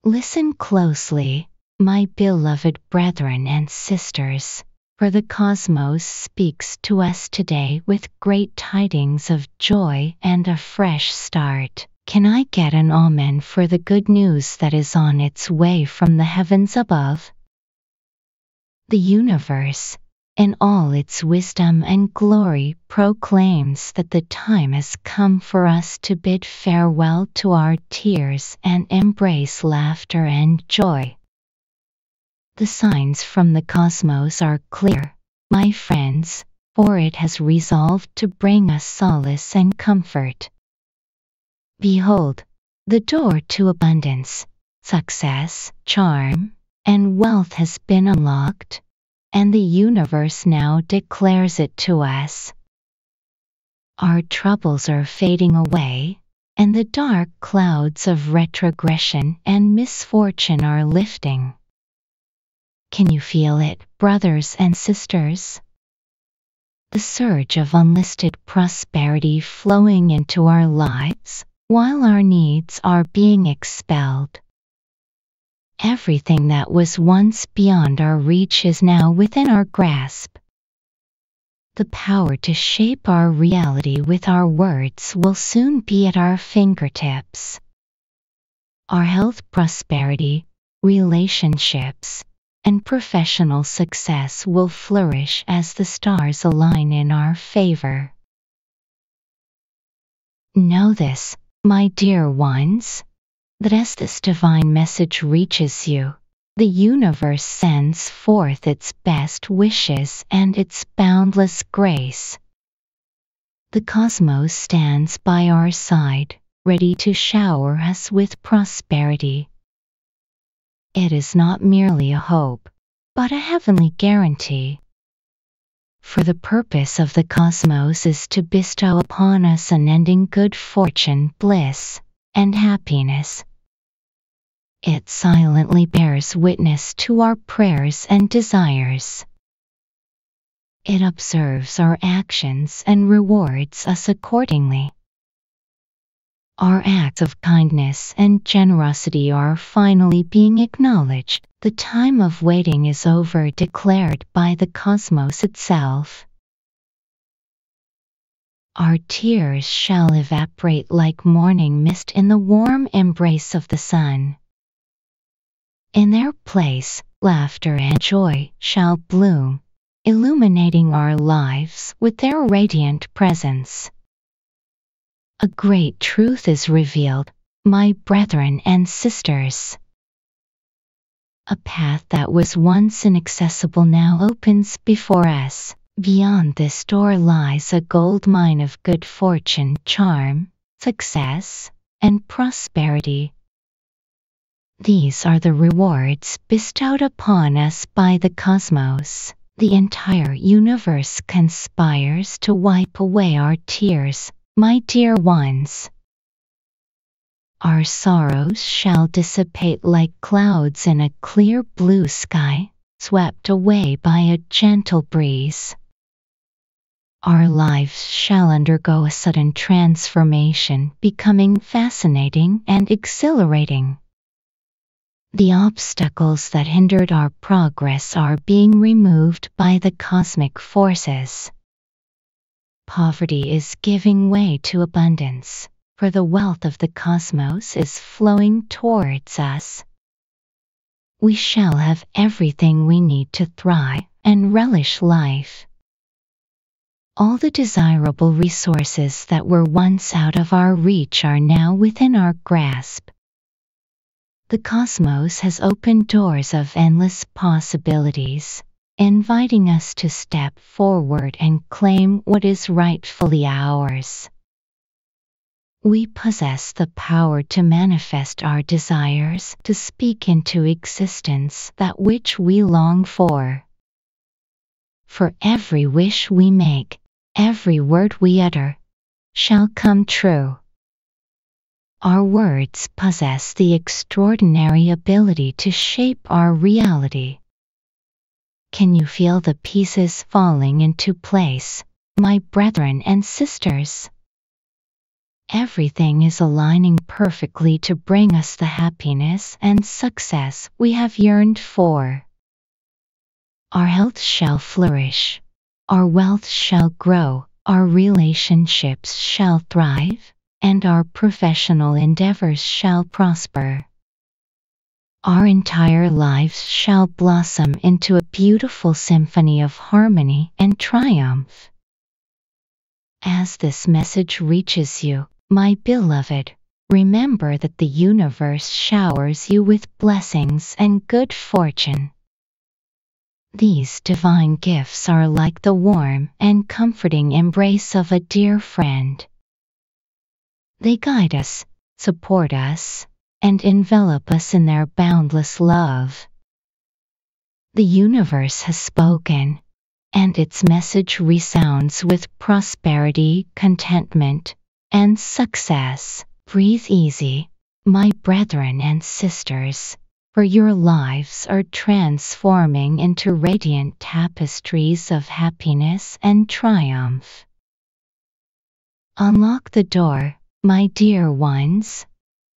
Listen closely, my beloved brethren and sisters, for the cosmos speaks to us today with great tidings of joy and a fresh start. Can I get an amen for the good news that is on its way from the heavens above? The universe, in all its wisdom and glory, proclaims that the time has come for us to bid farewell to our tears and embrace laughter and joy. The signs from the cosmos are clear, my friends, for it has resolved to bring us solace and comfort. Behold, the door to abundance, success, charm, and wealth has been unlocked, and the universe now declares it to us. Our troubles are fading away, and the dark clouds of retrogression and misfortune are lifting. Can you feel it, brothers and sisters? The surge of unlisted prosperity flowing into our lives, while our needs are being expelled. Everything that was once beyond our reach is now within our grasp. The power to shape our reality with our words will soon be at our fingertips. Our health, prosperity, relationships, and professional success will flourish as the stars align in our favor. Know this, my dear ones, that as this divine message reaches you, the universe sends forth its best wishes and its boundless grace. The cosmos stands by our side, ready to shower us with prosperity. It is not merely a hope, but a heavenly guarantee. For the purpose of the cosmos is to bestow upon us unending good fortune, bliss, and happiness. It silently bears witness to our prayers and desires. It observes our actions and rewards us accordingly. Our acts of kindness and generosity are finally being acknowledged. The time of waiting is over, declared by the cosmos itself. Our tears shall evaporate like morning mist in the warm embrace of the sun. In their place, laughter and joy shall bloom, illuminating our lives with their radiant presence. A great truth is revealed, my brethren and sisters. A path that was once inaccessible now opens before us. Beyond this door lies a gold mine of good fortune, charm, success, and prosperity. These are the rewards bestowed upon us by the cosmos. The entire universe conspires to wipe away our tears, my dear ones. Our sorrows shall dissipate like clouds in a clear blue sky, swept away by a gentle breeze. Our lives shall undergo a sudden transformation, becoming fascinating and exhilarating. The obstacles that hindered our progress are being removed by the cosmic forces. Poverty is giving way to abundance, for the wealth of the cosmos is flowing towards us. We shall have everything we need to thrive and relish life. All the desirable resources that were once out of our reach are now within our grasp. The cosmos has opened doors of endless possibilities, inviting us to step forward and claim what is rightfully ours. We possess the power to manifest our desires, to speak into existence that which we long for. For every wish we make, every word we utter, shall come true. Our words possess the extraordinary ability to shape our reality. Can you feel the pieces falling into place, my brethren and sisters? everything is aligning perfectly to bring us the happiness and success we have yearned for. Our health shall flourish, our wealth shall grow, our relationships shall thrive, and our professional endeavors shall prosper. Our entire lives shall blossom into a beautiful symphony of harmony and triumph. As this message reaches you, my beloved, remember that the universe showers you with blessings and good fortune. These divine gifts are like the warm and comforting embrace of a dear friend. They guide us, support us, and envelop us in their boundless love. The universe has spoken, and its message resounds with prosperity, contentment, and success. Breathe easy, my brethren and sisters, for your lives are transforming into radiant tapestries of happiness and triumph. Unlock the door, my dear ones,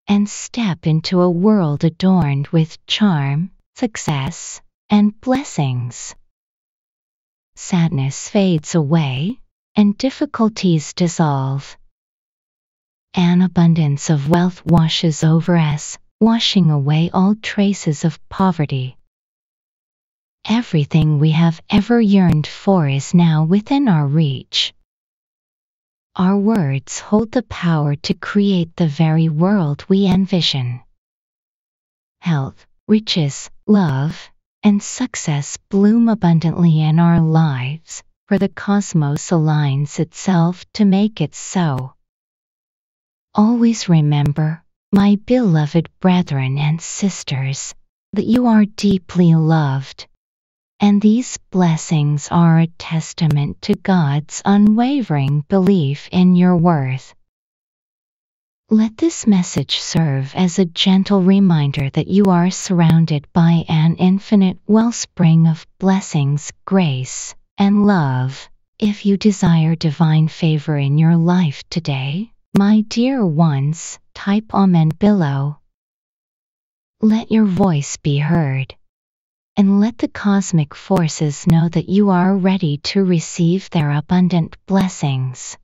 and step into a world adorned with charm, success, and blessings. Sadness fades away, and difficulties dissolve. An abundance of wealth washes over us, washing away all traces of poverty. Everything we have ever yearned for is now within our reach. Our words hold the power to create the very world we envision. Health, riches, love, and success bloom abundantly in our lives, for the cosmos aligns itself to make it so. Always remember, my beloved brethren and sisters, that you are deeply loved, and these blessings are a testament to God's unwavering belief in your worth. Let this message serve as a gentle reminder that you are surrounded by an infinite wellspring of blessings, grace, and love. If you desire divine favor in your life today, my dear ones, type Amen below. Let your voice be heard, and let the cosmic forces know that you are ready to receive their abundant blessings.